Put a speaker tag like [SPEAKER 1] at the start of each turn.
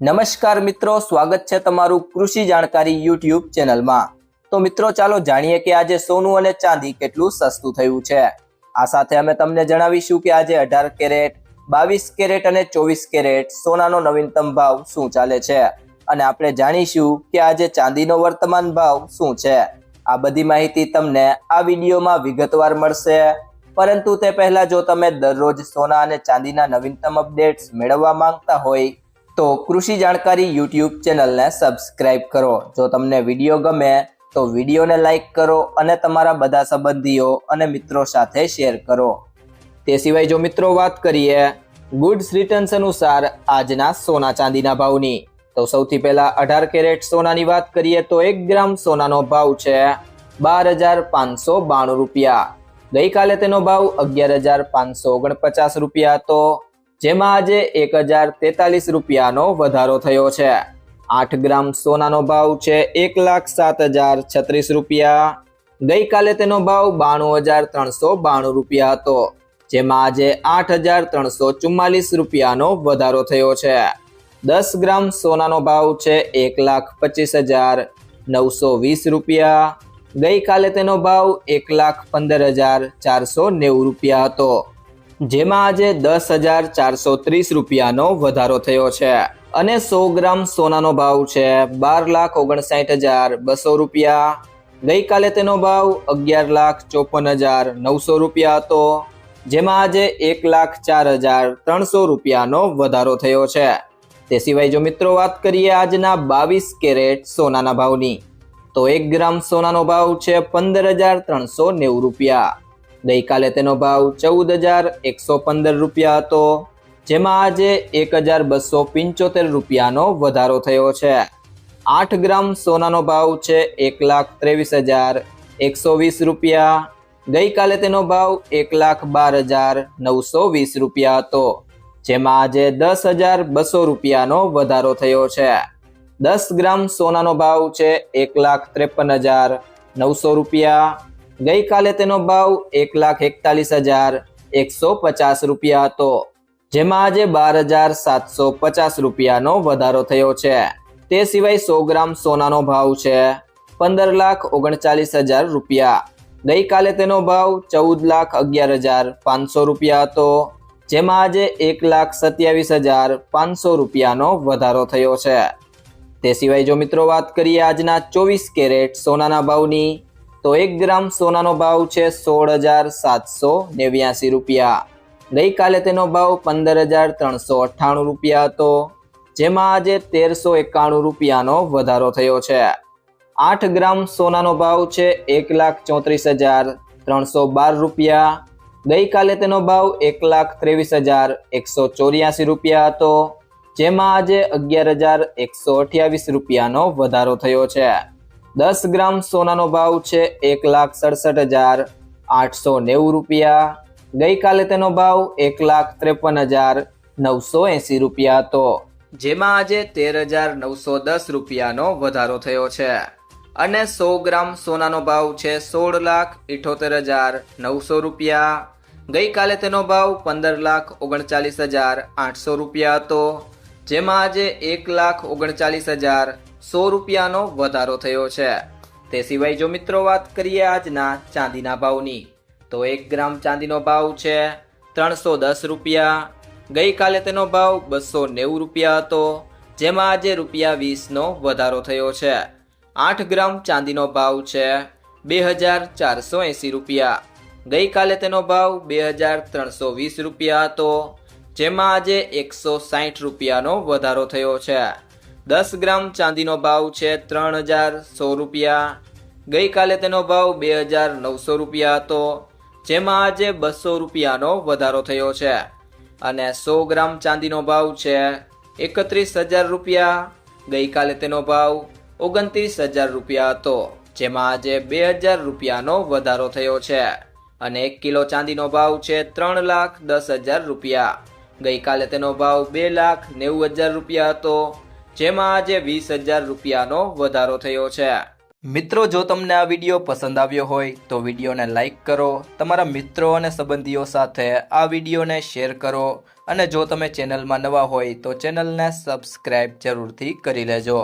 [SPEAKER 1] નમસ્કાર મિત્રો, સ્વાગત છે તમારું કૃષિ જાણકારી યુટ્યુબ ચેનલમાં। તો મિત્રો ચાલો જાણીએ કે આજે સોનું અને ચાંદી કેટલું સસ્તું થયું છે। આ સાથે અમે તમને જણાવીશું કે આજે 18 કેરેટ, 22 કેરેટ અને 24 કેરેટ સોનાનો નવીનતમ ભાવ શું ચાલે છે અને આપણે જાણીશું કે આજે ચાંદીનો વર્તમાન ભાવ શું છે। આ બધી માહિતી તમને આ વિડીયોમાં વિગતવાર મળશે, પરંતુ તે પહેલા જો તમે દરરોજ સોના અને ચાંદીના નવીનતમ અપડેટ્સ મેળવવા માંગતા હોય તો કૃષિ જાણકારી યુટ્યુબ ચેનલને સબસ્ક્રાઇબ કરો। જો તમને વિડીયો ગમે તો વિડીયોને લાઈક કરો અને તમારા બધા સંબંધીઓ અને મિત્રો સાથે શેર કરો। તે સિવાય જો મિત્રો વાત કરીએ ગુડ્સ રિટર્ન્સ અનુસાર આજના સોના ચાંદીના ભાવની, તો સૌથી પહેલા 18 કેરેટ સોનાની વાત કરીએ તો 1 ગ્રામ સોનાનો ભાવ છે 12,592 રૂપિયા। ગઈકાલે તેનો ભાવ 11,549 રૂપિયા હતો, જેમાં આજે 1,043 રૂપિયાનો વધારો થયો છે। 8 ગ્રામ સોનાનો ભાવ છે 1,07,036 રૂપિયા। ગઈકાલે તેનો ભાવ 92,392 રૂપિયા હતો, જેમાં આજે 8,344 રૂપિયાનો વધારો થયો છે। 10 ગ્રામ સોનાનો ભાવ છે 1,25,920 રૂપિયા। ગઈકાલે તેનો ભાવ 1,15,490 રૂપિયા હતો, જેમાં આજે 10,430 રૂપિયાનો વધારો થયો છે। અને 100 ગ્રામ સોનાનો ભાવ છે 12,59,200 રૂપિયા। ગઈકાલે તેનો ભાવ 11,54,900 રૂપિયા હતો, જેમાં આજે 1,04,300 રૂપિયાનો વધારો થયો છે। તે સિવાય જો મિત્રો વાત કરીએ આજના 22 કેરેટ સોનાના ભાવની, તો 1 ગ્રામ સોનાનો ભાવ છે 15,390 રૂપિયા। ગઈકાલે તેનો ભાવ 14,115 રૂપિયા હતો, જેમાં આજે 1,275 રૂપિયાનો વધારો થયો છે। 8 ગ્રામ સોનાનો ભાવ છે 1,23,120 રૂપિયા। ગઈકાલે તેનો ભાવ 1,12,920 રૂપિયા હતો, જેમાં આજે 10,200 રૂપિયાનો વધારો થયો છે। 10 ગ્રામ સોનાનો ભાવ છે 1,53,900 રૂપિયા। ગઈકાલે તેનો ભાવ 1,41,150 રૂપિયા હતો, જેમાં આજે 12,750 રૂપિયાનો વધારો થયો છે। તે સિવાય 100 ગ્રામ સોનાનો ભાવ છે 15,39,000 રૂપિયા। ગઈકાલે તેનો ભાવ 14,11,500 રૂપિયા હતો, જેમાં આજે 1,27,500 રૂપિયાનો વધારો થયો છે। તે સિવાય જો મિત્રો વાત કરીએ આજના 24 કેરેટ સોનાના ભાવની, તો 1 ગ્રામ સોનાનો ભાવ છે 16,789 રૂપિયા। ગઈકાલે તેનો ભાવ 15,398 રૂપિયા હતો, જેમાં આજે 1,391 રૂપિયાનો વધારો થયો છે। 8 ગ્રામ સોનાનો ભાવ છે 1,34,312 રૂપિયા। ગઈકાલે તેનો ભાવ 1,23,184 રૂપિયા હતો, જેમાં આજે 11,128 રૂપિયાનો વધારો થયો છે। 10 ગ્રામ સોનાનો ભાવ છે 1,67,890 રૂપિયા। ગઈકાલે તેનો ભાવ 1,53,980 રૂપિયા હતો, જેમાં આજે 13,910 રૂપિયાનો વધારો થયો છે। અને 100 ગ્રામ સોનાનો ભાવ છે 16,78,900 રૂપિયા। ગઈકાલે તેનો ભાવ 15,39,800 રૂપિયા હતો, જેમાં આજે 1,39,100 રૂપિયાનો વધારો થયો છે। તે સિવાય જો મિત્રો વાત કરીએ આજના ચાંદીના ભાવની, તો 1 ગ્રામ ચાંદીનો ભાવ છે 310 રૂપિયા। ગઈકાલે તેનો ભાવ 290 રૂપિયા હતો, જેમાં આજે ₹20નો વધારો થયો છે। 8 ગ્રામ ચાંદીનો ભાવ છે 2,480 રૂપિયા। ગઈકાલે તેનો ભાવ 2,320 રૂપિયા હતો, જેમાં આજે 160 રૂપિયાનો વધારો થયો છે। 10 ગ્રામ ચાંદીનો ભાવ છે 3,100 રૂપિયા। ગઈકાલે તેનો ભાવ 2,900 રૂપિયા હતો, જેમાં આજે 200 રૂપિયાનો વધારો થયો છે। અને 100 ગ્રામ ચાંદીનો ભાવ છે 31,000 રૂપિયા। ગઈકાલે તેનો ભાવ 29,000 રૂપિયા હતો, જેમાં આજે 2,000 રૂપિયાનો વધારો થયો છે। અને 1 કિલો ચાંદીનો ભાવ છે 3,10,000 રૂપિયા। ગઈકાલે તેનો ભાવ 2,90,000 રૂપિયા હતો, જેમાં આજે 20,000 રૂપિયાનો વધારો થયો છે। મિત્રો જો તમને આ વિડીયો પસંદ આવ્યો હોય તો વિડીયોને લાઈક કરો, તમારા મિત્રો અને સંબંધીઓ સાથે આ વિડીયોને શેર કરો અને જો તમે ચેનલમાં નવા હોય તો ચેનલને સબસ્ક્રાઈબ જરૂરથી કરી લેજો।